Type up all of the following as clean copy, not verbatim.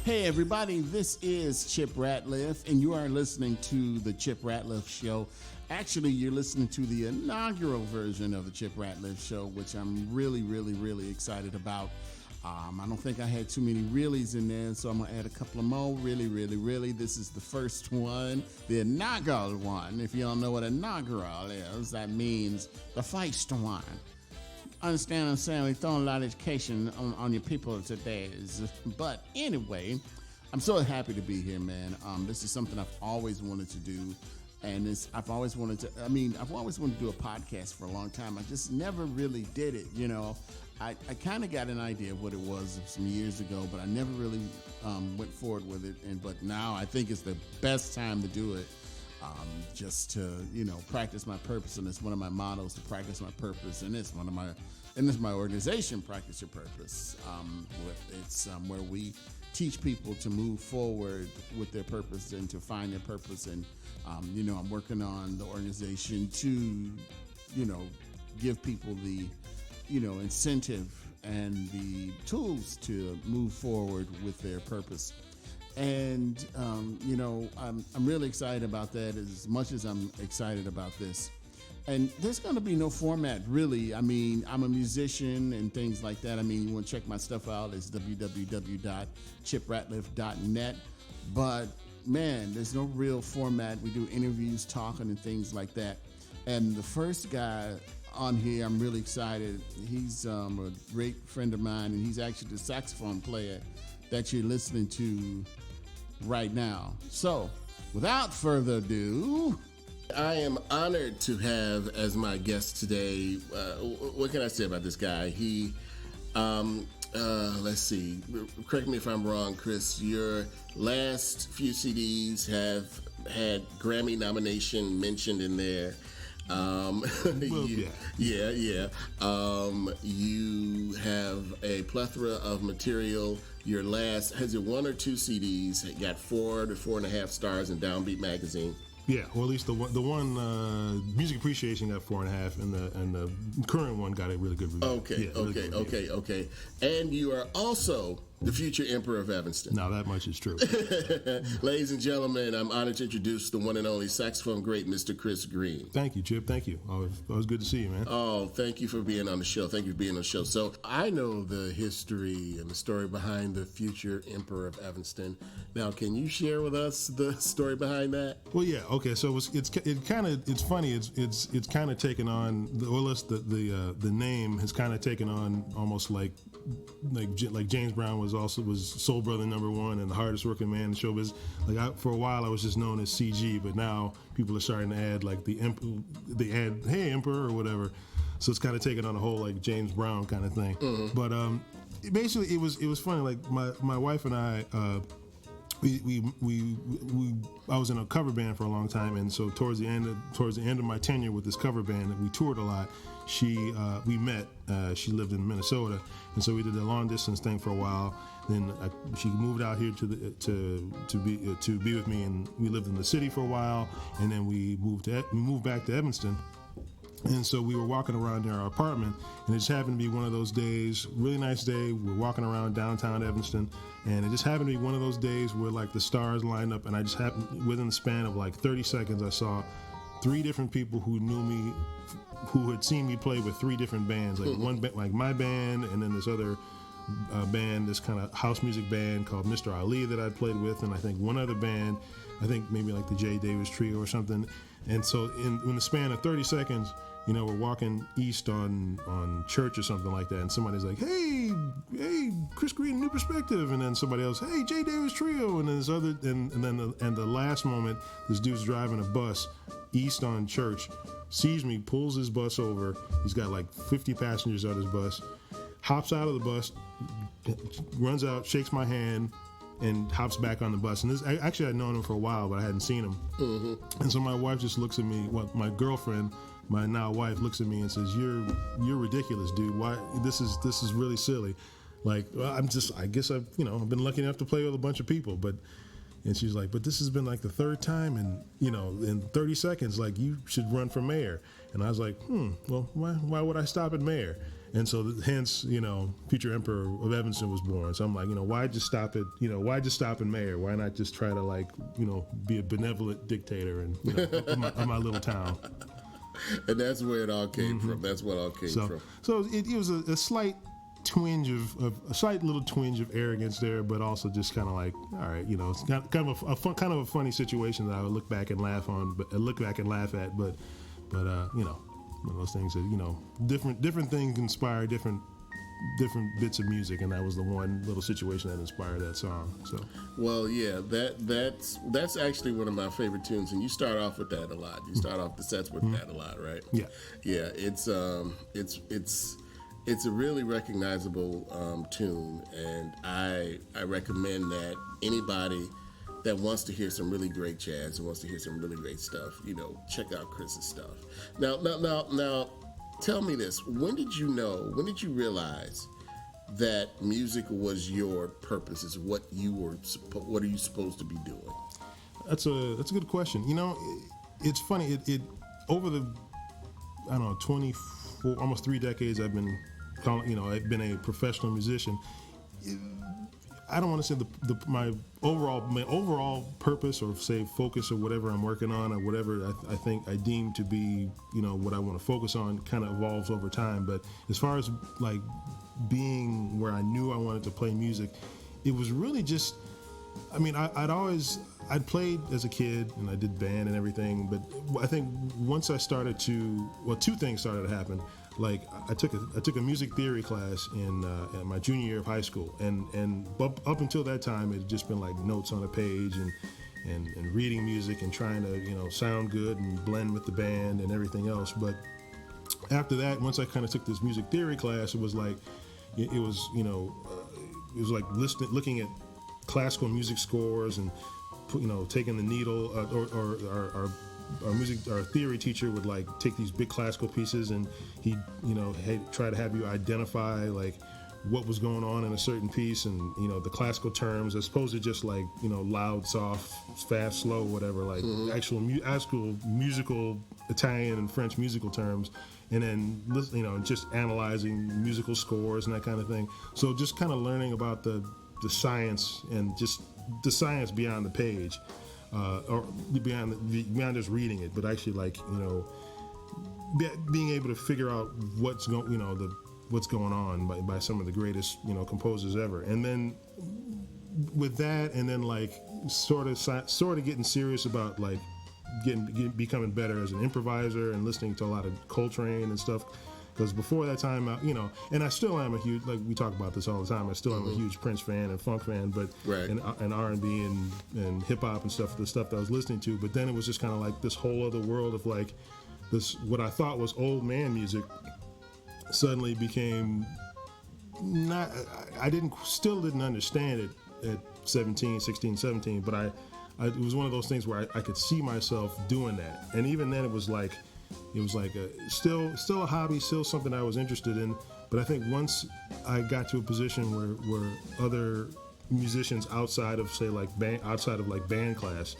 Hey everybody, this is Chip Ratliff, and you are listening to the Chip Ratliff Show. Actually, you're listening to the inaugural version of the Chip Ratliff Show, which I'm really excited about. I don't think I had too many reallys in there, so I'm going to add a couple of more. Really. This is the first one, the inaugural one. If you don't know what inaugural is, that means the first one. Understand what I'm saying? We're throwing a lot of education on your people today. But anyway, I'm so happy to be here, man. This is something I've always wanted to do. And I've always wanted to do a podcast for a long time. I just never really did it, you know. I kind of got an idea of what it was some years ago, but I never really went forward with it. But now I think it's the best time to do it. Just to, you know, practice my purpose, and it's one of my mottos, to practice my purpose, and it's my organization, Practice Your Purpose. It's where we teach people to move forward with their purpose and to find their purpose. And you know, I'm working on the organization to, you know, give people the, you know, incentive and the tools to move forward with their purpose. And, you know, I'm really excited about that as much as I'm excited about this. And there's going to be no format, really. I mean, I'm a musician and things like that. I mean, you want to check my stuff out. It's www.chipratliff.net. But, man, there's no real format. We do interviews, talking, and things like that. And the first guy on here, I'm really excited. He's a great friend of mine, and he's actually the saxophone player that you're listening to right now. So, without further ado, I am honored to have as my guest today, what can I say about this guy? He, let's see, correct me if I'm wrong, Chris, your last few CDs have had Grammy nomination mentioned in there. Yeah. You have a plethora of material. Your last, has it one or two CDs? It got 4 to 4.5 stars in Downbeat magazine. Yeah, or at least the one Music Appreciation got 4.5, and the current one got a really good review. Okay. And you are also the future Emperor of Evanston. Now that much is true. Ladies and gentlemen, I'm honored to introduce the one and only saxophone great, Mr. Chris Green. Thank you, Chip. Thank you. Always good to see you, man. Oh, thank you for being on the show. Thank you for being on the show. So I know the history and the story behind the future Emperor of Evanston. Now, can you share with us the story behind that? Well, yeah. Okay. So it's funny. It's kind of taken on, the name has kind of taken on almost like James Brown was Soul Brother #1 and the hardest working man in showbiz. For a while I was just known as CG, but now people are starting to add hey Emperor or whatever. So it's kind of taken on a whole like James Brown kind of thing. Mm-hmm. But basically it was funny. Like my wife and I. I was in a cover band for a long time, and so towards the end of my tenure with this cover band, we toured a lot. We met. She lived in Minnesota, and so we did a long distance thing for a while. Then she moved out here to be with me, and we lived in the city for a while. And then we moved back to Evanston. And so we were walking around near our apartment, and it just happened to be one of those days, really nice day. We're walking around downtown Evanston, and it just happened to be one of those days where like the stars lined up, and I just happened, within the span of like 30 seconds, I saw 3 different people who knew me, who had seen me play with 3 different bands, like one like my band, and then this other band, this kind of house music band called Mr. Ali that I played with, and I think one other band, I think maybe like the J. Davis Trio or something. And so in the span of 30 seconds, you know, we're walking east on Church or something like that, and somebody's like, hey, Chris Green, New Perspective, and then somebody else, hey, J. Davis Trio, and then this other, and then the last moment, this dude's driving a bus east on Church, sees me, pulls his bus over. He's got like 50 passengers on his bus, hops out of the bus, runs out, shakes my hand, and hops back on the bus. And I'd known him for a while, but I hadn't seen him. Mm-hmm. And so my wife just looks at me, my girlfriend, my now wife, looks at me and says, "You're ridiculous, dude. Why? This is really silly. Like, well, I guess I've been lucky enough to play with a bunch of people, but." And she's like, "But this has been like the 3rd time, and in 30 seconds, like you should run for mayor." And I was like, well, why would I stop at mayor? And so hence, future Emperor of Evanston was born. So I'm like, why just stop in mayor? Why not just try to be a benevolent dictator and of my little town? And that's where it all came from. That's what all came from. So it was a slight twinge a slight little twinge of arrogance there, but also just kind of like, all right, it's kind of a funny situation that I would look back and laugh at, but one of those things that different things inspire different bits of music, and that was the one little situation that inspired that song. So, well, yeah, that's actually one of my favorite tunes, and you start off with that a lot. You start off the sets with that a lot, right? Yeah, yeah. It's a really recognizable tune, and I recommend that anybody that wants to hear some really great jazz and wants to hear some really great stuff, check out Chris's stuff. Now, tell me this: when did you realize that music was your purpose? Is what are you supposed to be doing? That's a good question. It's funny. It over the 24, almost 3 decades I've been I've been a professional musician. I don't want to say my overall purpose or say focus or whatever I'm working on or whatever I think I deem to be what I want to focus on kind of evolves over time. But as far as like being where I knew I wanted to play music, it was really just, I'd played as a kid and I did band and everything, but I think once I started to, two things started to happen. Like I took a music theory class in my junior year of high school, and up until that time it had just been like notes on a page and reading music and trying to sound good and blend with the band and everything else. But after that, once I kind of took this music theory class, it was like looking at classical music scores and taking the needle or our theory teacher would like take these big classical pieces and he'd try to have you identify like what was going on in a certain piece and the classical terms as opposed to just like loud, soft, fast, slow, whatever, like actual musical Italian and French musical terms, and then just analyzing musical scores and that kind of thing. So just kind of learning about the science and just the science beyond the page. Or beyond just reading it, but actually being able to figure out what's going on by some of the greatest composers ever, and then with that, and then like sort of getting serious about like becoming better as an improviser and listening to a lot of Coltrane and stuff. Because before that time, and I still am a huge, like we talk about this all the time, I still am a huge Prince fan and funk fan, but right. and R&B and hip hop and stuff, the stuff that I was listening to. But then it was just kind of like this whole other world of like this, what I thought was old man music suddenly became not, still didn't understand it at 17, 16, 17, but it was one of those things where I could see myself doing that. And even then it was like still a hobby, still something I was interested in. But I think once I got to a position where other musicians outside of band class,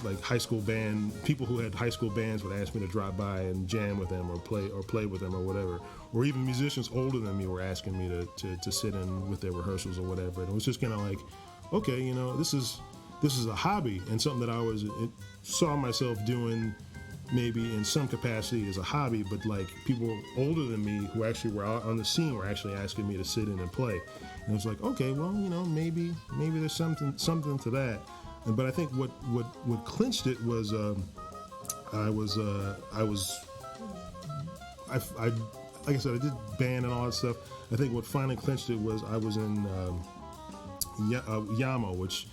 like high school band, people who had high school bands would ask me to drop by and jam with them or play with them or whatever. Or even musicians older than me were asking me to sit in with their rehearsals or whatever. And it was just kind of like, okay, this is a hobby and something that I saw myself doing maybe in some capacity as a hobby, but like people older than me who actually were out on the scene were actually asking me to sit in and play. And it was like, okay, well, maybe there's something to that. But I think what clinched it was like I said, I did band and all that stuff. I think what finally clinched it was I was in YAMO, which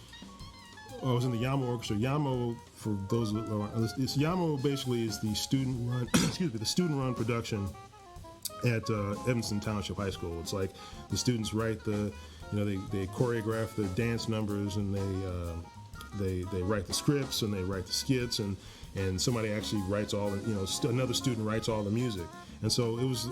I was in the YAMO orchestra. YAMO, for those YAMO basically is the student run the student run production at Evanston Township High School. It's like the students write they choreograph the dance numbers and they write the scripts and they write the skits and somebody actually writes all another student writes all the music. And so it was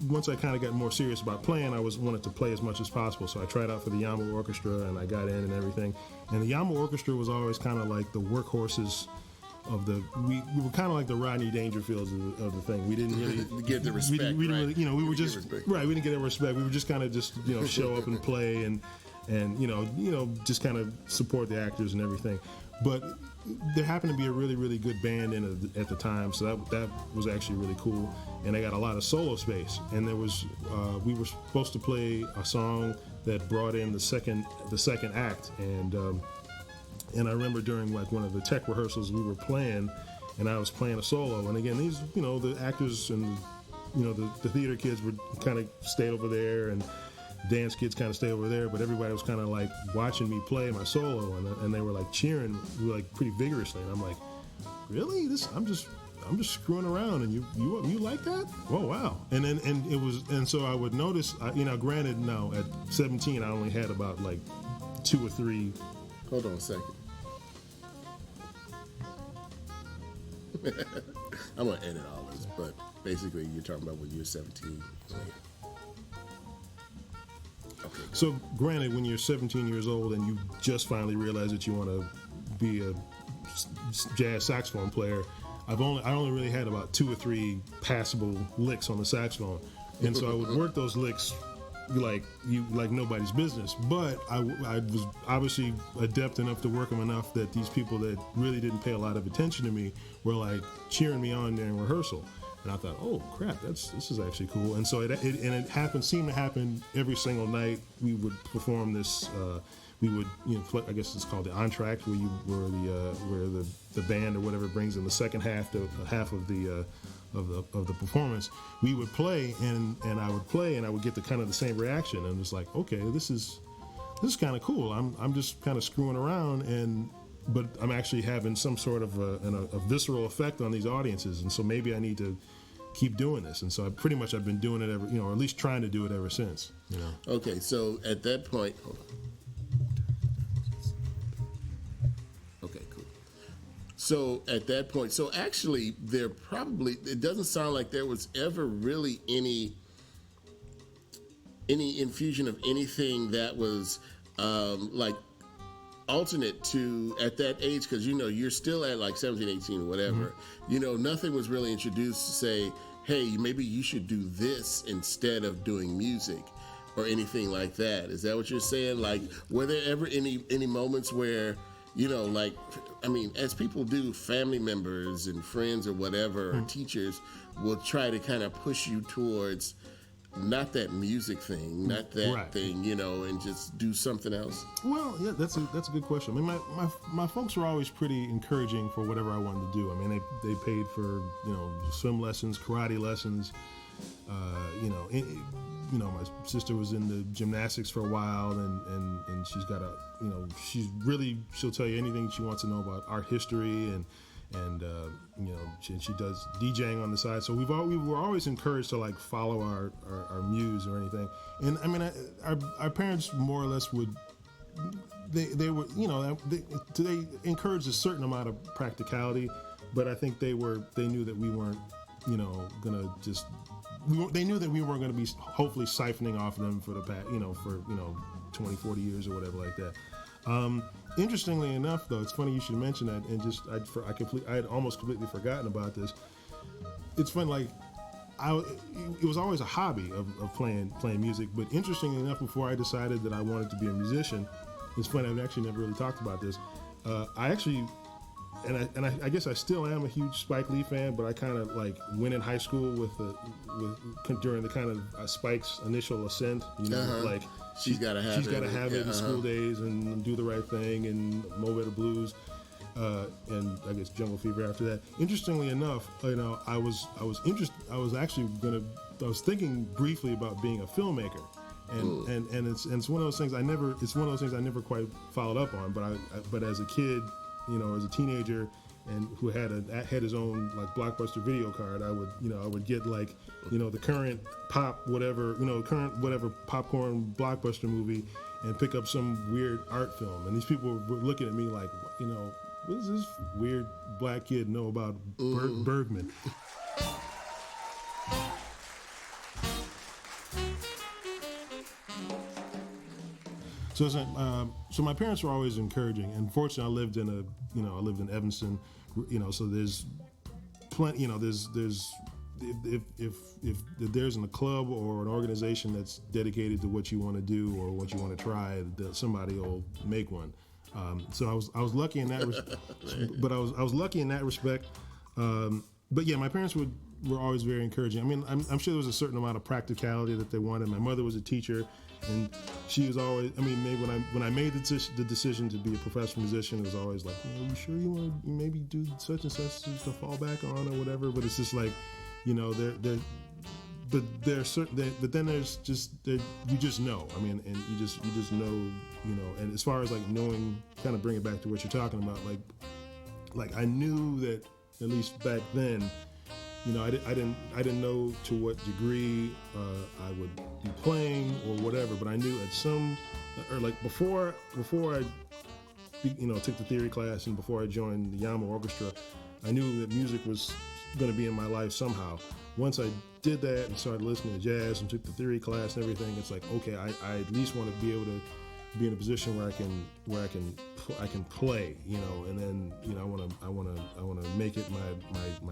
once I kind of got more serious about playing, I wanted to play as much as possible. So I tried out for the YAMO Orchestra and I got in and everything. And the YAMO Orchestra was always kind of like the workhorses we were kind of like the Rodney Dangerfields of the thing. We didn't really get the respect. We didn't right? really, we were just respect. right. We didn't get that respect. We were just kind of show up and play and just kind of support the actors and everything. But there happened to be a really, really good band at the time, so that was actually really cool. And they got a lot of solo space. And there was we were supposed to play a song that brought in the second act. And I remember during like one of the tech rehearsals we were playing, and I was playing a solo. And again, these the actors and the theater kids were kind of stayed over there, and dance kids kind of stay over there, but everybody was kind of like watching me play my solo, and they were like cheering like pretty vigorously, and I'm like, really? I'm just screwing around, and you like that? Oh wow! And so I would notice, granted, no, at 17 I only had about like 2 or 3. Hold on a second. I'm gonna edit all this, but basically you're talking about when you were 17. Okay. So, granted, when you're 17 years old and you just finally realize that you want to be a jazz saxophone player, I only really had about 2 or 3 passable licks on the saxophone, and so I would work those licks like nobody's business. But I was obviously adept enough to work them enough that these people that really didn't pay a lot of attention to me were like cheering me on during rehearsal. And I thought, oh crap, this is actually cool. And so it seemed to happen every single night. We would perform this. We would, I guess it's called the entr'acte, where the band or whatever brings in the second half of the performance. We would play, and I would play, and I would get the kind of the same reaction. And it's like, okay, this is kind of cool. I'm just kind of screwing around, but I'm actually having some sort of a visceral effect on these audiences, and so maybe I need to keep doing this. And so I've been doing it ever, or at least trying to do it ever since. Okay, so at that point, hold on. Okay, cool. So at that point, so actually it doesn't sound like there was ever really any infusion of anything that was like alternate to at that age, because you're still at like 17, 18 or whatever. Mm-hmm. Nothing was really introduced to say, hey, maybe you should do this instead of doing music or anything like that. Is that what you're saying? Like, were there ever any moments where as people do, family members and friends or whatever, or teachers will try to kind of push you towards not that music thing, not that right. thing, and just do something else? Well, yeah, that's a good question. I mean, my folks were always pretty encouraging for whatever I wanted to do. I mean, they paid for swim lessons, karate lessons. My sister was in the gymnastics for a while, and she's got she'll tell you anything she wants to know about art history, and she does DJing on the side. So we were always encouraged to like follow our muse or anything. And I mean, our parents more or less would, they were, they encouraged a certain amount of practicality, but I think they knew that we weren't, gonna just, they knew that we weren't going to be hopefully siphoning off them for the past, for 20, 40 years or whatever like that. Interestingly enough, though, it's funny you should mention that, and just I had almost completely forgotten about this. It's fun, like it was always a hobby of playing music, but interestingly enough, before I decided that I wanted to be a musician, it's funny, I've actually never really talked about this. I actually. And I guess I still am a huge Spike Lee fan, but I kind of like went in high school during the kind of Spike's initial ascent, like she's got to have it in School Days and Do the Right Thing and Mo Better Blues, and I guess Jungle Fever after that. Interestingly enough, I was thinking briefly about being a filmmaker. And it's one of those things I never quite followed up on, but as a kid, as a teenager, and who had his own like Blockbuster video card, I would get like, the current whatever popcorn Blockbuster movie, and pick up some weird art film. And these people were looking at me like, what does this weird black kid know about Bergman? So my parents were always encouraging, and fortunately I lived in Evanston, So there's plenty. If there's a club or an organization that's dedicated to what you want to do or what you want to try, somebody will make one. So I was lucky in that, but I was lucky in that respect. But yeah, my parents were always very encouraging. I mean, I'm sure there was a certain amount of practicality that they wanted. My mother was a teacher, and she was always. I mean, maybe when I made the decision to be a professional musician, it was always like, are you sure you want to maybe do such and such to fall back on or whatever? But it's just like, but then there's just you just know. I mean, and you just know, And as far as like knowing, kind of bring it back to what you're talking about, like I knew that at least back then, I didn't know to what degree I would be playing or whatever, but I knew before I took the theory class and before I joined the Yama Orchestra, I knew that music was going to be in my life somehow. Once I did that and started listening to jazz and took the theory class and everything, it's like, okay, I at least want to be able to be in a position where I can play, and then I want to make it my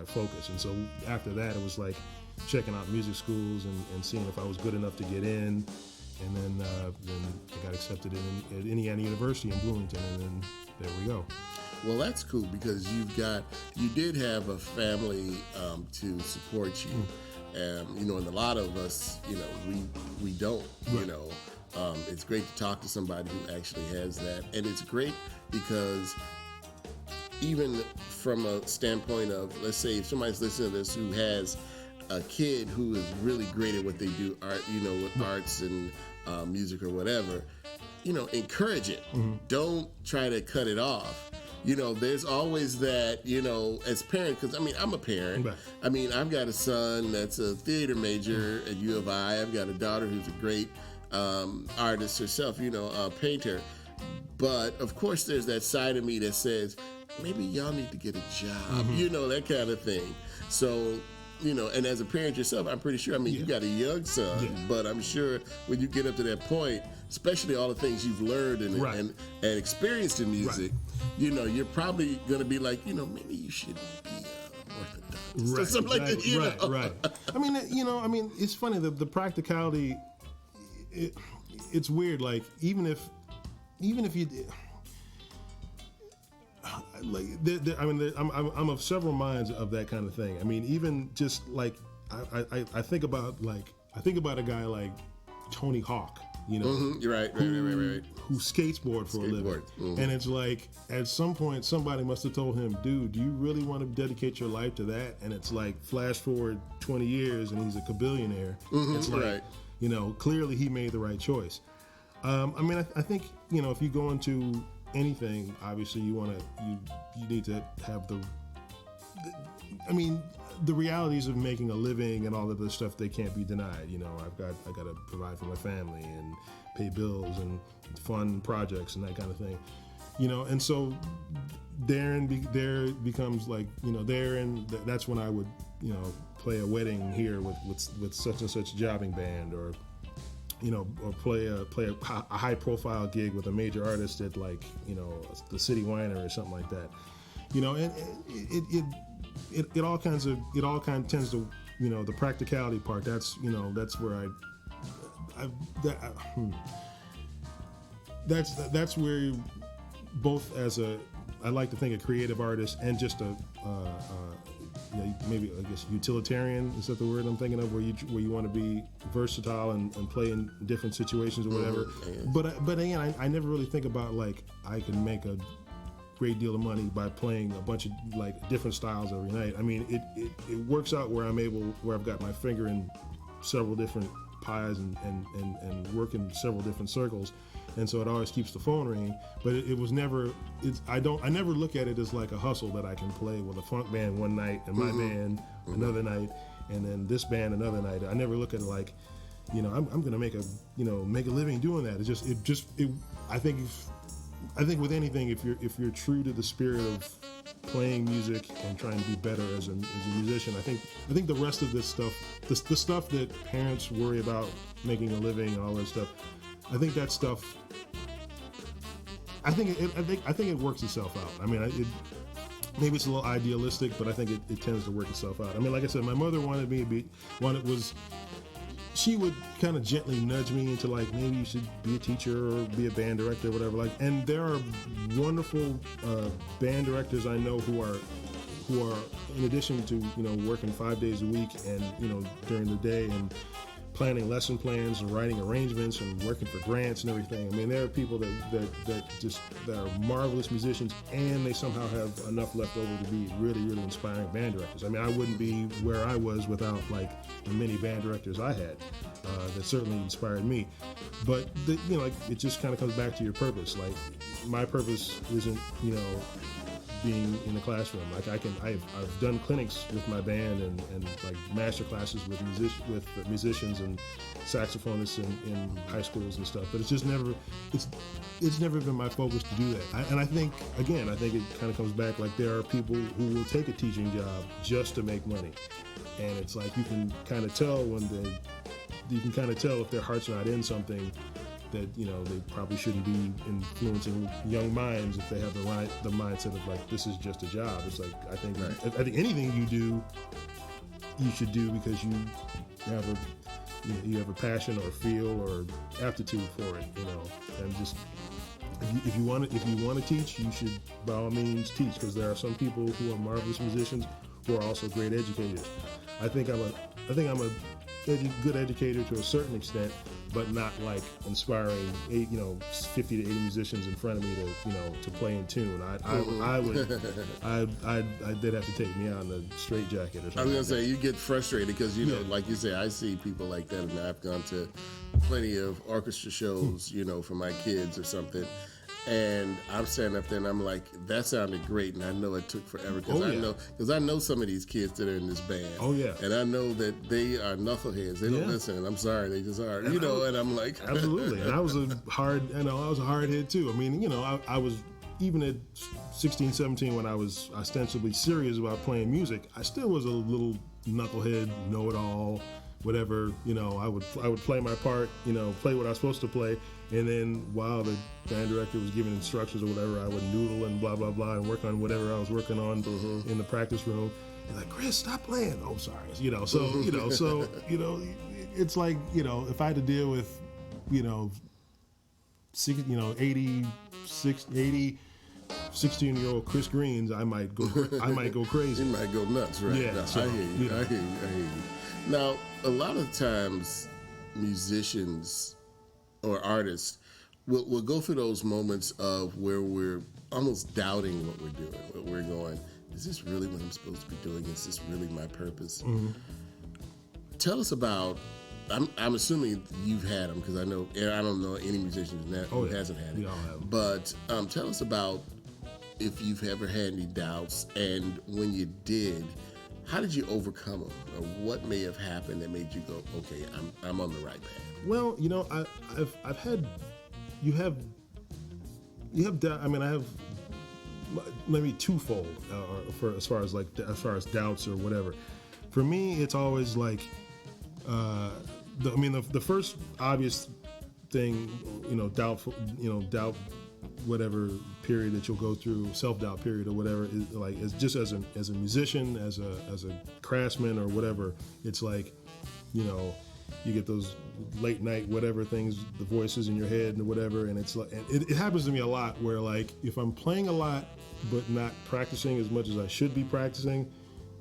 focus. And so after that, it was like checking out music schools and seeing if I was good enough to get in, and then I got accepted at Indiana University in Bloomington, and then there we go. Well, that's cool because you did have a family to support you, and a lot of us, we don't, it's great to talk to somebody who actually has that, and it's great because even from a standpoint of, let's say, if somebody's listening to this who has a kid who is really great at what they do, art, with arts and music or whatever, encourage it. Mm-hmm. Don't try to cut it off. There's always that, as parents, because, I'm a parent. Right. I've got a son that's a theater major at U of I. I've got a daughter who's a great artist herself, a painter. But, of course, there's that side of me that says, maybe y'all need to get a job, that kind of thing. So, and as a parent yourself, I'm pretty sure, you got a young son, but I'm sure when you get up to that point, especially all the things you've learned and experienced in music, you're probably going to be like, maybe you should be orthodox or something like that. Right. It's funny, the practicality, it's weird. Like, even if you, like, I'm of several minds of that kind of thing. Even just like, I think about a guy like Tony Hawk. You're right. Who skateboard for a living. Mm-hmm. And it's like, at some point, somebody must have told him, dude, do you really want to dedicate your life to that? And it's like, flash forward 20 years and he's a kabillionaire. Mm-hmm, it's like, clearly he made the right choice. I think, if you go into anything, obviously you need to have the realities of making a living and all of this stuff, they can't be denied. I got to provide for my family and pay bills and fund projects and that kind of thing. And so there becomes like, that's when I would, play a wedding here with such and such jobbing band, or play a high profile gig with a major artist at, like, the City Winery or something like that. And it all kind of tends to, the practicality part. That's where that's where both as I like to think a creative artist and just maybe, I guess, utilitarian, is that the word I'm thinking of, where you want to be versatile and play in different situations or whatever. Mm-hmm. But again, I never really think about, like, I can make a great deal of money by playing a bunch of, like, different styles every night. It works out where I've got my finger in several different pies and work in several different circles, and so it always keeps the phone ringing. But it was never. I never look at it as like a hustle that I can play with a funk band one night and my band another night, and then this band another night. I never look at it like, I'm gonna make a living doing that. I think with anything, if you're true to the spirit of playing music and trying to be better as a musician, I think the rest of this stuff, the stuff that parents worry about, making a living and all that stuff, I think that stuff, I think it works itself out. maybe it's a little idealistic, but I think it tends to work itself out. I mean, like I said, my mother wanted me to be she would kind of gently nudge me into like, maybe you should be a teacher or be a band director or whatever. Like, and there are wonderful band directors I know who are in addition to, you know, working 5 days a week and, you know, during the day and planning lesson plans and writing arrangements and working for grants and everything. I mean, there are people that are marvelous musicians, and they somehow have enough left over to be really, really inspiring band directors. I mean, I wouldn't be where I was without like the many band directors I had that certainly inspired me. But you know, like, it just kind of comes back to your purpose. Like, my purpose isn't, you know, being in the classroom. Like, I've done clinics with my band and like master classes with musicians and saxophonists in high schools and stuff. But it's just never been my focus to do that. And I think it kind of comes back, like, there are people who will take a teaching job just to make money, and it's like you can kind of tell if their heart's not in something, that, you know, they probably shouldn't be influencing young minds if they have the mindset of like, this is just a job. It's like, I think anything you do, you should do because you have a passion or feel or aptitude for it, you know. And just if you want to teach, you should by all means teach, because there are some people who are marvelous musicians who are also great educators. I think I'm a good educator to a certain extent, but not like inspiring 50 to 80 musicians in front of me to play in tune. They'd have to take me out in a straitjacket or something. I was gonna say, you get frustrated because you know, like you say, I see people like that, and I've gone to plenty of orchestra shows, you know, for my kids or something. And I'm standing up there and I'm like, that sounded great, and I know it took forever because I know some of these kids that are in this band. Oh yeah. And I know that they are knuckleheads. They don't listen, and I'm sorry, they just are. And I'm like, absolutely. And I was a hard head too. I mean, you know, I was, even at 16, 17, when I was ostensibly serious about playing music, I still was a little knucklehead, know-it-all, whatever. You know, I would play my part, you know, play what I was supposed to play. And then while the band director was giving instructions or whatever, I would noodle and blah, blah, blah, and work on whatever I was working on in the practice room. And like, Chris, stop playing. Oh, sorry. You know, so, it's like, you know, if I had to deal with, 16-year-old Chris Greens, I might go crazy. You might go nuts, right? Yeah. No, I hear you. Now, a lot of times musicians or artists will go through those moments of where we're almost doubting what we're doing, what we're going, is this really what I'm supposed to be doing? Is this really my purpose? Mm-hmm. Tell us about, I'm assuming you've had them, because I don't know any musician who hasn't had it. We all have them. But tell us about if you've ever had any doubts, and when you did, how did you overcome them? Or what may have happened that made you go, okay, I'm on the right path? Well, you know, I've had, you have doubt. I mean, I have maybe twofold as far as doubts or whatever. For me, it's always like, the first obvious thing, doubt, whatever period that you'll go through, self-doubt period or whatever, is like, is just as a musician, as a craftsman or whatever. It's like, you get those late night whatever things, the voices in your head and whatever, and it's like, it happens to me a lot where, like, if I'm playing a lot but not practicing as much as I should be practicing,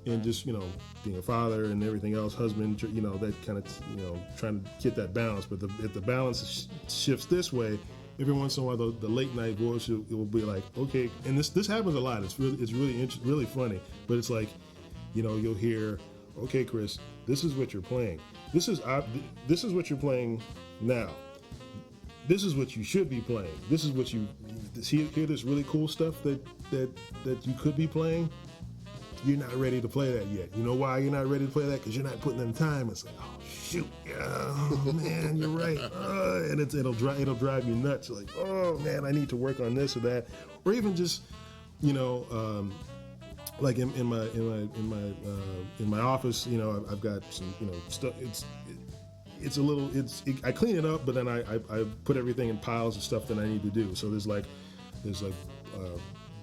and just being a father and everything else, husband, that kind of trying to get that balance. But if the balance shifts this way, every once in a while the late night voice it will be like, okay, and this happens a lot. It's really funny, but it's like, you'll hear, okay, Chris, this is what you're playing. This is what you're playing now. This is what you should be playing. This is what you hear this really cool stuff that you could be playing. You're not ready to play that yet. You know why you're not ready to play that? Because you're not putting in time. It's like, oh shoot, oh man, you're right. And it'll drive you nuts. Like, oh man, I need to work on this or that, or even just, like in my office, I've got some stuff. I clean it up, but then I put everything in piles of stuff that I need to do. So there's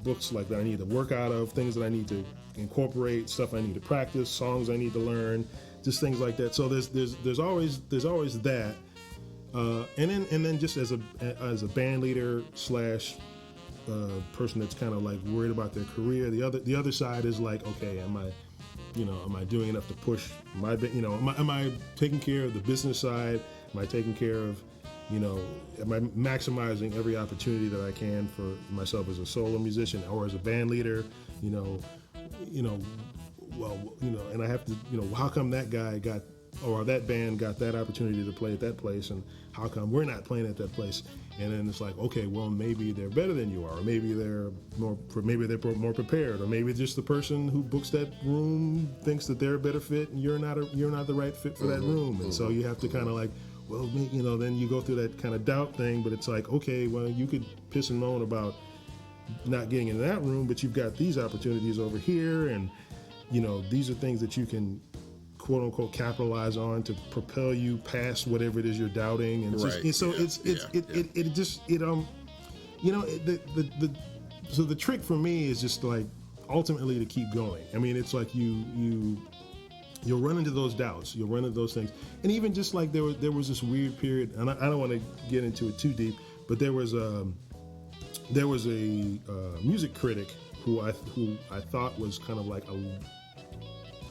books like that I need to work out of, things that I need to incorporate, stuff I need to practice, songs I need to learn, just things like that. So there's always that, and then just as a band leader slash person that's kind of like worried about their career. The other side is like, okay, am I doing enough to push my, am I taking care of the business side? Am I taking care of, am I maximizing every opportunity that I can for myself as a solo musician or as a band leader? And I have to, how come that guy got, or that band got that opportunity to play at that place, and how come we're not playing at that place? And then it's like, okay, well, maybe they're better than you are, or maybe they're more prepared, or maybe just the person who books that room thinks that they're a better fit, and you're not the right fit for that room, and so you have to kind of like, well, then you go through that kind of doubt thing. But it's like, okay, well, you could piss and moan about not getting into that room, but you've got these opportunities over here, and these are things that you can, quote unquote, capitalize on to propel you past whatever it is you're doubting. And so the trick for me is just like ultimately to keep going. I mean, it's like you'll run into those doubts, you'll run into those things, and even just like there was this weird period, and I don't want to get into it too deep, but there was a music critic who I thought was kind of like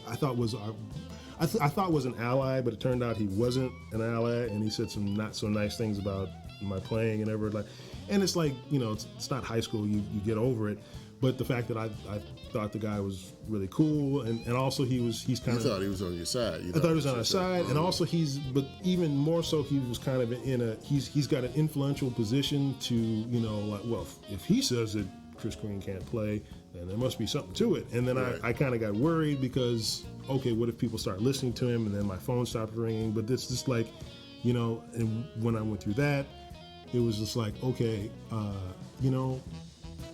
I thought was an ally, but it turned out he wasn't an ally, and he said some not so nice things about my playing and everything. And it's like, it's not high school, you get over it. But the fact that I thought the guy was really cool, and also he's kind of... You thought he was on your side. I thought he was on our side, and also but even more so, he was kind of he's got an influential position to, like, well, if he says that Chris Green can't play, then there must be something to it. And then I kind of got worried because, okay, what if people start listening to him, and then my phone stopped ringing? But it's just like, and when I went through that, it was just like, okay,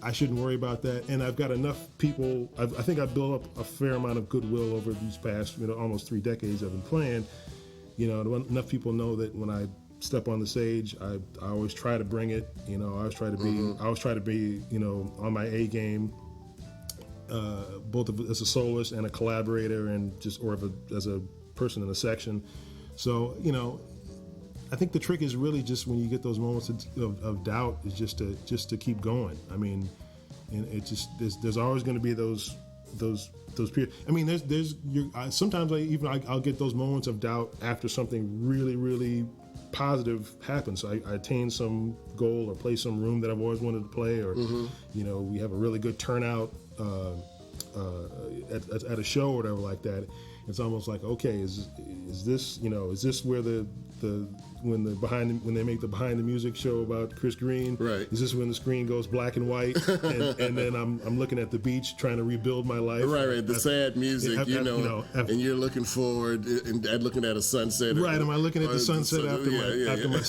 I shouldn't worry about that. And I've got enough people, I think I've built up a fair amount of goodwill over these past, almost 3 decades I've been playing. Enough people know that when I step on the stage, I always try to bring it. I always try to be on my A game, both as a soloist and a collaborator, and as a person in a section. So I think the trick is really just when you get those moments of doubt, is just to keep going. I mean, and it just there's always going to be those periods. I mean, sometimes I'll get those moments of doubt after something really, really positive happens. I attain some goal or play some room that I've always wanted to play, or we have a really good turnout at a show or whatever like that. It's almost like, okay, is this where when they make the behind the music show about Chris Green? Right. Is this when the screen goes black and white, and then I'm looking at the beach trying to rebuild my life? Right. The sad music, and you're looking forward and looking at a sunset. Right. Am I looking at the sunset after my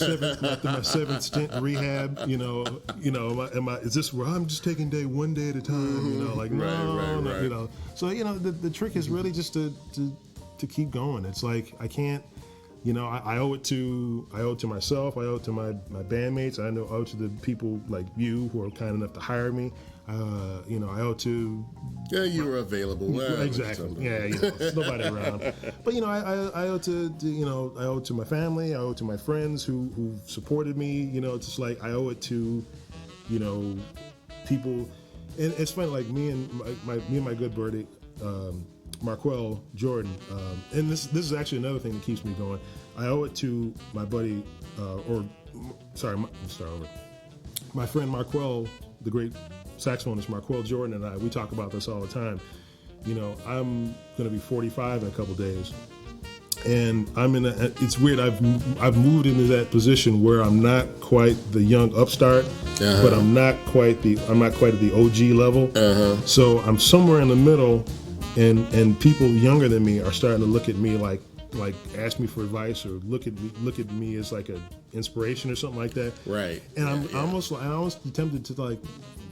seventh stint in rehab? Is this where I'm just taking one day at a time? No. So the trick is really just to keep going. It's like I can't. I owe it to myself. I owe it to my bandmates. I owe it to the people like you who are kind enough to hire me. I owe it to. Yeah, you were available. Well, exactly. Yeah, there's nobody around. But I owe it to I owe it to my family. I owe it to my friends who supported me. It's just like I owe it to, people. And it's funny, like me and my good buddy, Marquel Jordan, and this is actually another thing that keeps me going. I owe it to my buddy, my friend Marquel, the great saxophonist Marquel Jordan, and I. We talk about this all the time. I'm going to be 45 in a couple days, and it's weird. I've moved into that position where I'm not quite the young upstart, but I'm not quite at the OG level. So I'm somewhere in the middle. And people younger than me are starting to look at me like like ask me for advice or look at me as like a inspiration or something like that. Right. And I'm almost tempted to like,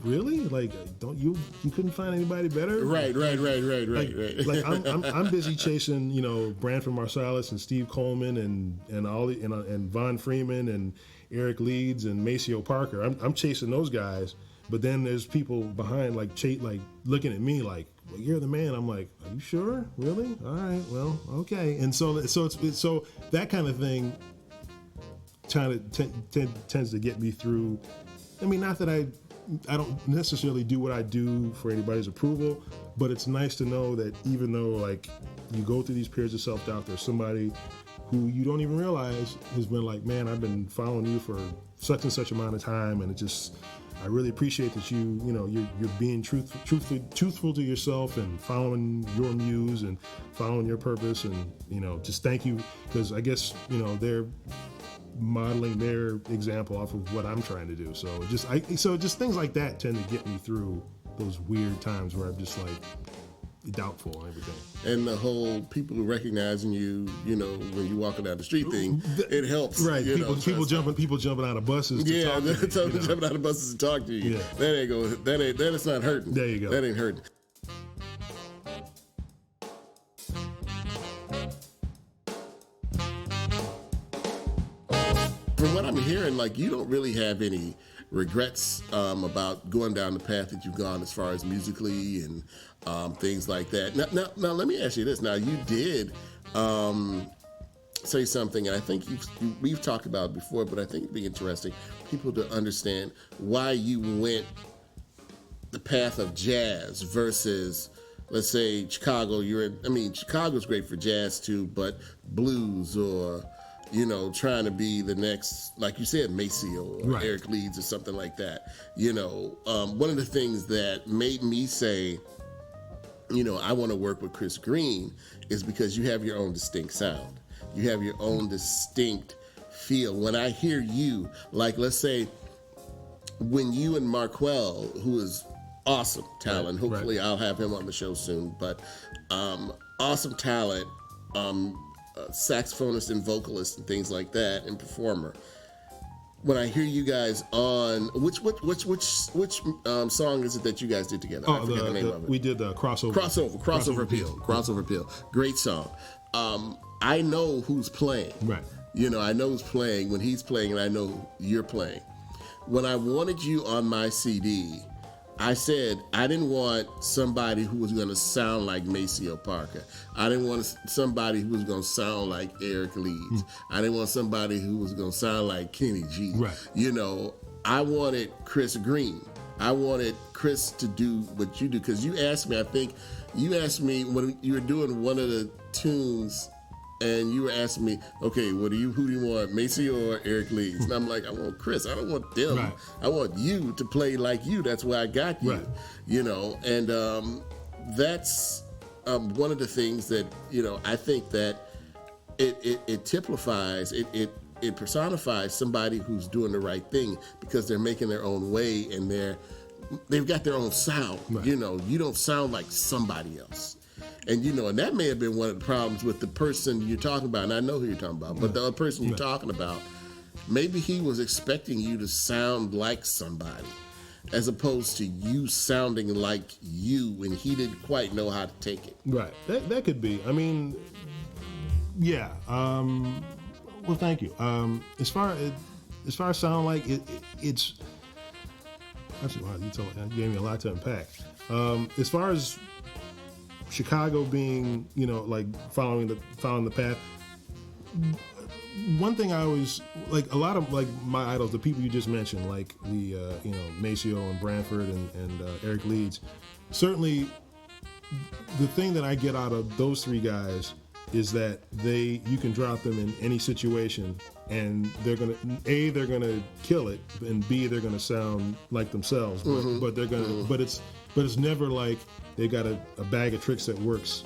really? Like, don't you couldn't find anybody better? Right. Like I'm busy chasing, Branford Marsalis and Steve Coleman and all and Von Freeman and Eric Leeds and Maceo Parker. I'm chasing those guys, but then there's people behind like looking at me like, well, you're the man. I'm like, are you sure? Really? All right. Well, okay. And so it's that kind of thing tends to get me through. I mean, not that I don't necessarily do what I do for anybody's approval, but it's nice to know that even though like you go through these periods of self-doubt, there's somebody who you don't even realize has been like, man, I've been following you for such and such amount of time, and I really appreciate that you're being truthful to yourself and following your muse and following your purpose, and just thank you, because I guess they're modeling their example off of what I'm trying to do. So just things like that tend to get me through those weird times where I'm just like doubtful and everything. And the whole people recognizing you, when you're walking down the street thing, it helps. Right. People jumping out of buses. Jumping out of buses to talk to you. Yeah. That is not hurting. There you go. That ain't hurting. From what I'm hearing, like, you don't really have any regrets about going down the path that you've gone as far as musically and things like that. Now, let me ask you this. Now, you did say something, and I think we've talked about it before, but I think it'd be interesting for people to understand why you went the path of jazz versus, let's say, Chicago. Chicago's great for jazz too, but blues or trying to be the next, like you said, Maceo or right. Eric Leeds or something like that. One of the things that made me say, I want to work with Chris Green is because you have your own distinct sound. You have your own distinct feel. When I hear you, like, let's say, when you and Marquell, who is awesome talent, right. hopefully I'll have him on the show soon, but awesome talent, saxophonist and vocalist and things like that, and performer. When I hear you guys on which song is it that you guys did together? I forget the name of it. We did the Crossover Appeal. Great song. I know who's playing. Right. I know who's playing when he's playing, and I know you're playing. When I wanted you on my CD, I said I didn't want somebody who was going to sound like Maceo Parker. I didn't want somebody who was going to sound like Eric Leeds. I didn't want somebody who was going to sound like Kenny G. Right. I wanted Chris Green. I wanted Chris to do what you do, because you asked me when you were doing one of the tunes, and you were asking me, okay, who do you want, Maceo or Eric Leeds? And I'm like, I want Chris. I don't want them. Right. I want you to play like you. That's why I got you. Right. And that's one of the things that, I think that it typifies, it personifies somebody who's doing the right thing, because they're making their own way and they've got their own sound. Right. You don't sound like somebody else. And and that may have been one of the problems with the person you're talking about, and I know who you're talking about, but the other person you're talking about, maybe he was expecting you to sound like somebody, as opposed to you sounding like you, and he didn't quite know how to take it. Right. That could be. I mean, yeah. Well, thank you. As far as sound like it's. Actually, wow, you gave me a lot to unpack. As far as Chicago being, like following the path. One thing I always like, a lot of like my idols, the people you just mentioned, like the Maceo and Branford and Eric Leeds. Certainly, the thing that I get out of those three guys is that you can drop them in any situation, and they're gonna kill it, and B, they're gonna sound like themselves, but they're gonna, but it's never like they got a bag of tricks that works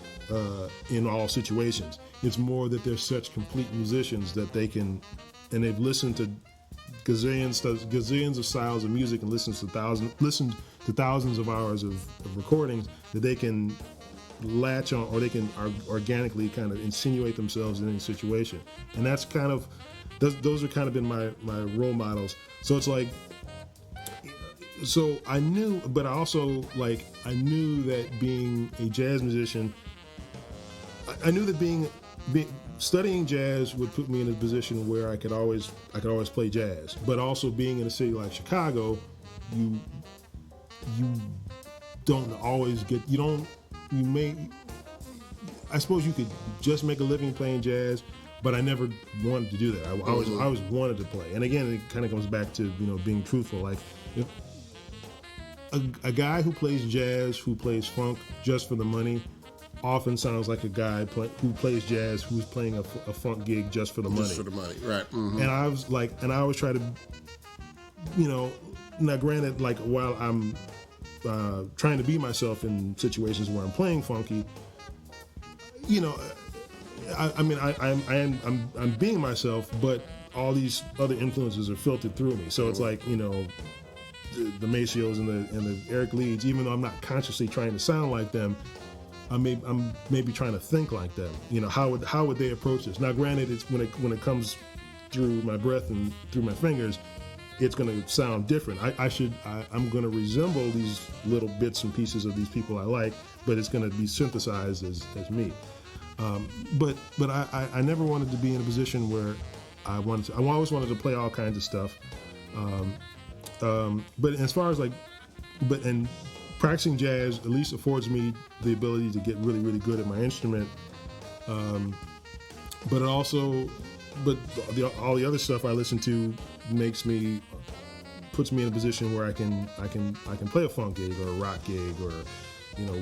in all situations. It's more that they're such complete musicians that they can, and they've listened to gazillions of styles of music and listened to thousands of hours of recordings, that they can latch on, or they can organically kind of insinuate themselves in any situation. And that's kind of, those are kind of been my role models. So it's like, so I knew, but I also I knew that being a jazz musician, I knew that studying jazz would put me in a position where I could always play jazz. But also being in a city like Chicago, you don't always get, I suppose you could just make a living playing jazz, but I never wanted to do that. I always wanted to play. And again, it kind of comes back to, being truthful. Like, if a guy who plays jazz, who plays funk just for the money, often sounds like a guy who plays jazz who's playing a funk gig just for the money. Just for the money, right. Mm-hmm. And I always try to, now granted, while I'm trying to be myself in situations where I'm playing funky, I'm being myself, but all these other influences are filtered through me. So it's like, the Macios and the Eric Leeds, even though I'm not consciously trying to sound like them, I'm maybe trying to think like them. How would they approach this? Now, granted, it's when it comes through my breath and through my fingers, it's going to sound different. I'm going to resemble these little bits and pieces of these people I like, but it's going to be synthesized as me. But I never wanted to be in a position where I always wanted to play all kinds of stuff. But as far as and practicing jazz at least affords me the ability to get really, really good at my instrument. But all the other stuff I listen to puts me in a position where I can play a funk gig or a rock gig or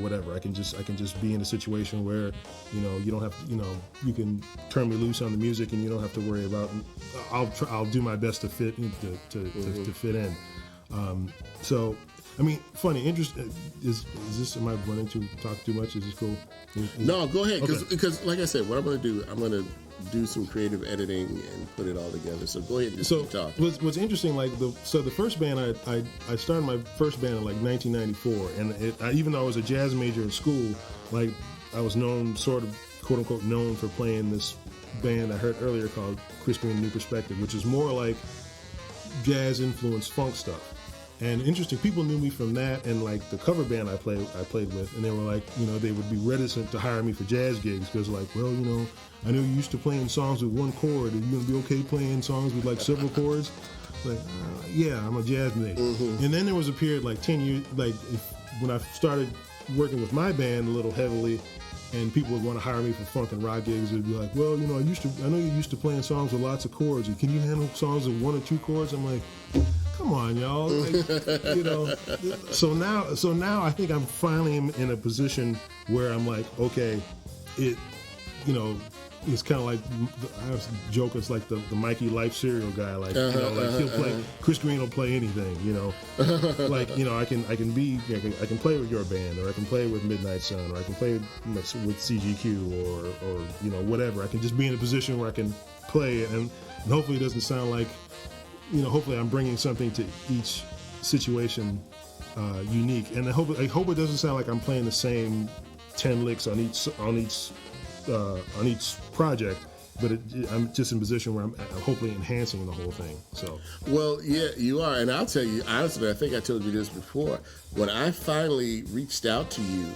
whatever. I can just be in a situation where you don't have to, you can turn me loose on the music and you don't have to worry about. I'll do my best to fit to fit in. So, I mean, funny, interesting. Is this? Am I running to talk too much? Is this cool? No, go ahead. Okay. Because, like I said, what I'm going to do, I'm going to do some creative editing and put it all together. So go ahead and just keep talking. What's interesting, the first band I started my first band in 1994, and even though I was a jazz major in school, I was known, sort of quote unquote known for playing this band I heard earlier called Chris Green New Perspective, which is more like jazz influenced funk stuff. And interesting, people knew me from that and the cover band I played with, and they were they would be reticent to hire me for jazz gigs because I know you used to playing songs with one chord. Are you gonna be okay playing songs with several chords? Yeah, I'm a jazz major. Mm-hmm. And then there was a period 10 years, when I started working with my band a little heavily, and people would want to hire me for funk and rock gigs. It'd be I know you're used to playing songs with lots of chords. Can you handle songs with one or two chords? I'm like, come on, y'all. So now I think I'm finally in a position where I'm okay, it's kind of I was joking. It's like the Mikey Life cereal guy. He'll play. Chris Green will play anything. I can play with your band, or I can play with Midnight Sun, or I can play with CGQ, or whatever. I can just be in a position where I can play, and hopefully it doesn't sound like, hopefully I'm bringing something to each situation unique, and I hope it doesn't sound like I'm playing the same 10 licks on each project, but I'm just in a position where I'm hopefully enhancing the whole thing. So, well, yeah, you are, and I'll tell you honestly. I think I told you this before. When I finally reached out to you,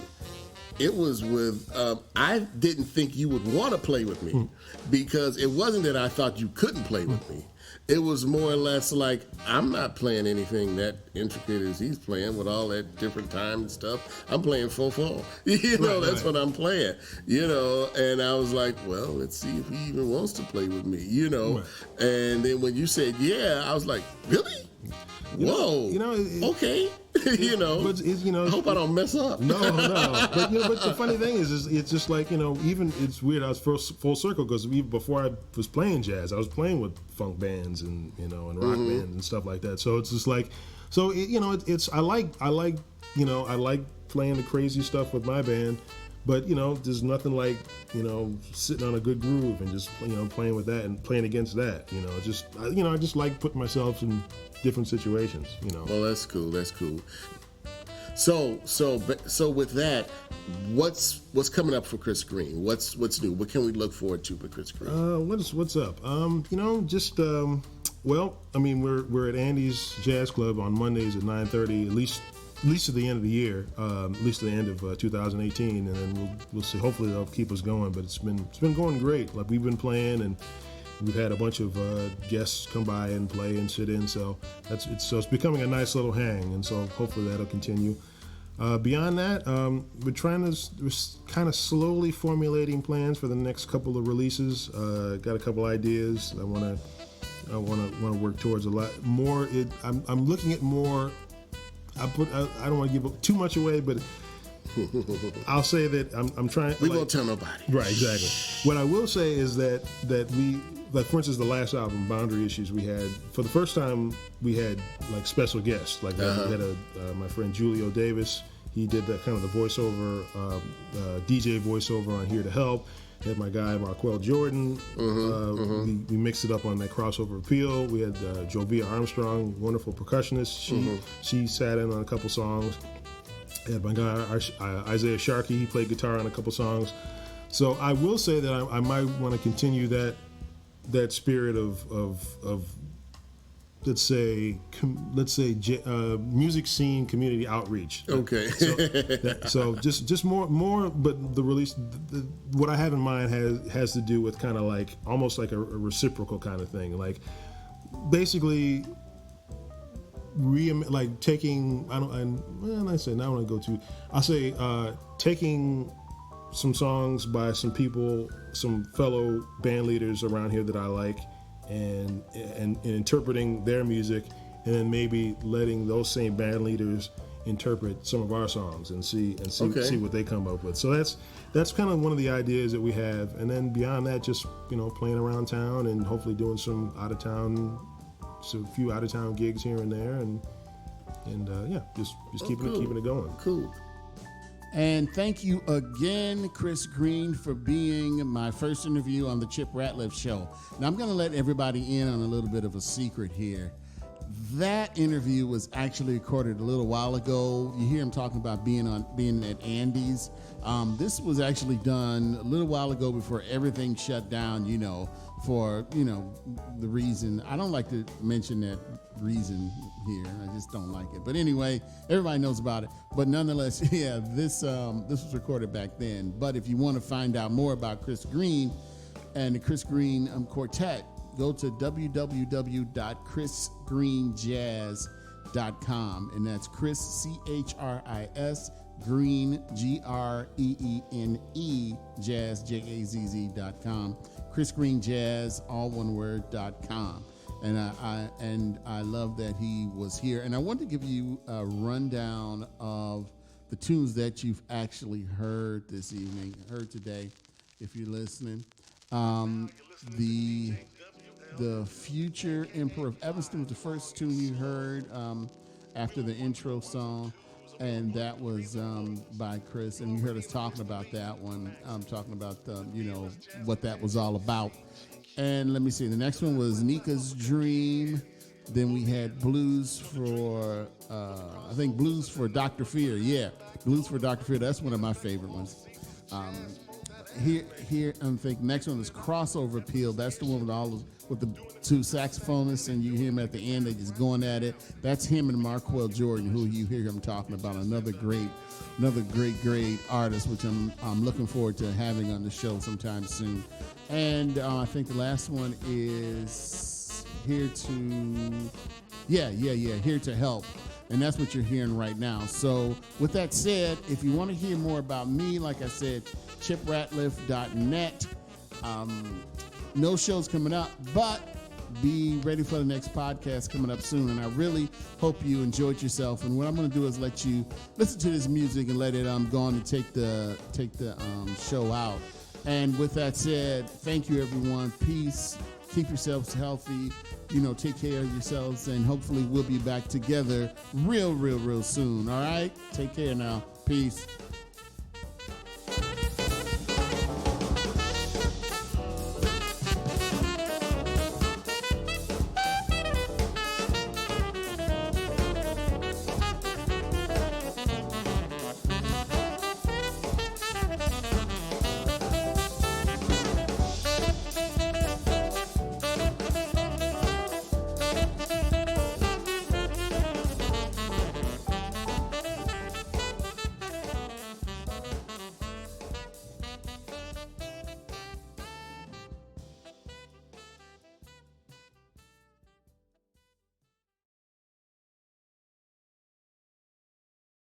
it was with I didn't think you would want to play with me because it wasn't that I thought you couldn't play with me. It was more or less I'm not playing anything that intricate as he's playing with all that different time and stuff. I'm playing 4/4. That's what I'm playing. And I was well, let's see if he even wants to play with me. Right. And then when you said yeah, I was like, really? Whoa. Okay. But I hope I don't mess up. No. But the funny thing is it's just even it's weird. I was full circle because even before I was playing jazz, I was playing with funk bands and and rock bands and stuff like that. So it's just it's I like playing the crazy stuff with my band. But there's nothing like sitting on a good groove and just playing with that and playing against that. I just like putting myself in different situations. Well, that's cool. So with that, what's coming up for Chris Green? What's new? What can we look forward to with Chris Green? What's up? Well, I mean, we're at Andy's Jazz Club on Mondays at 9:30, at least to the end of the year, at least to the end of 2018, and then we'll see. Hopefully, they'll keep us going. But it's been going great. Like, we've been playing, and we've had a bunch of guests come by and play and sit in. So it's becoming a nice little hang, and so hopefully that'll continue. Beyond that, we're kind of slowly formulating plans for the next couple of releases. Got a couple ideas. I want to work towards a lot more. I'm looking at more. I don't want to give too much away, but I'll say that I'm trying. We won't tell nobody. Right, exactly. What I will say is that we, like, for instance, the last album, Boundary Issues, we had, for the first time, we had like special guests. Like, we had my friend Julio Davis. He did that kind of the voiceover, DJ voiceover on Here to Help. Had my guy Marquel Jordan. We mixed it up on that crossover appeal. We had Jovia Armstrong, wonderful percussionist. She sat in on a couple songs. Had my guy Isaiah Sharkey. He played guitar on a couple songs. So I will say that I might want to continue that spirit of let's say music scene community outreach. Okay. So just more, but the release, what I have in mind has to do with kind of like almost like a reciprocal kind of thing, like basically taking, I'll say taking some songs by some people, some fellow band leaders around here that I like, and interpreting their music, and then maybe letting those same band leaders interpret some of our songs and see what they come up with. So that's kind of one of the ideas that we have, and then beyond that, just playing around town and hopefully doing some few out of town gigs here and there, and just keeping it going. Cool. And thank you again, Chris Green, for being my first interview on the Chip Ratliff Show. Now, I'm going to let everybody in on a little bit of a secret here. That interview was actually recorded a little while ago. You hear him talking about being at Andy's. This was actually done a little while ago before everything shut down, for, the reason. I don't like to mention that reason here. I just don't like it. But anyway, everybody knows about it. But nonetheless, this was recorded back then. But if you want to find out more about Chris Green and the Chris Green Quartet, go to www.chrisgreenjazz.com, and that's Chris, C-H-R-I-S, Green, G-R-E-E-N-E, Jazz, J-A-Z-Z.com, Chris Green Jazz, all one word, .com. And I love that he was here. And I want to give you a rundown of the tunes that you've actually heard this evening, heard today, if you're listening. The Future Emperor of Evanston was the first tune you heard after the intro song, and that was by Chris. And you heard us talking about that one. Talking about what that was all about. And let me see. The next one was Nika's Dream. Then we had Blues for Blues for Dr. Fear. Yeah, Blues for Dr. Fear. That's one of my favorite ones. Here, I'm thinking next one is Crossover Appeal. That's the one with the two saxophonists, and you hear him at the end. They just going at it. That's him and Marquel Jordan, who you hear him talking about. Another great artist, which I'm looking forward to having on the show sometime soon. And I think the last one is Here to Help. And that's what you're hearing right now. So with that said, if you want to hear more about me, like I said, chipratliff.net. No shows coming up, but be ready for the next podcast coming up soon. And I really hope you enjoyed yourself. And what I'm going to do is let you listen to this music and let it go on to take the show out. And with that said, thank you, everyone. Peace. Keep yourselves healthy. Take care of yourselves, and hopefully we'll be back together real soon. All right? Take care now. Peace.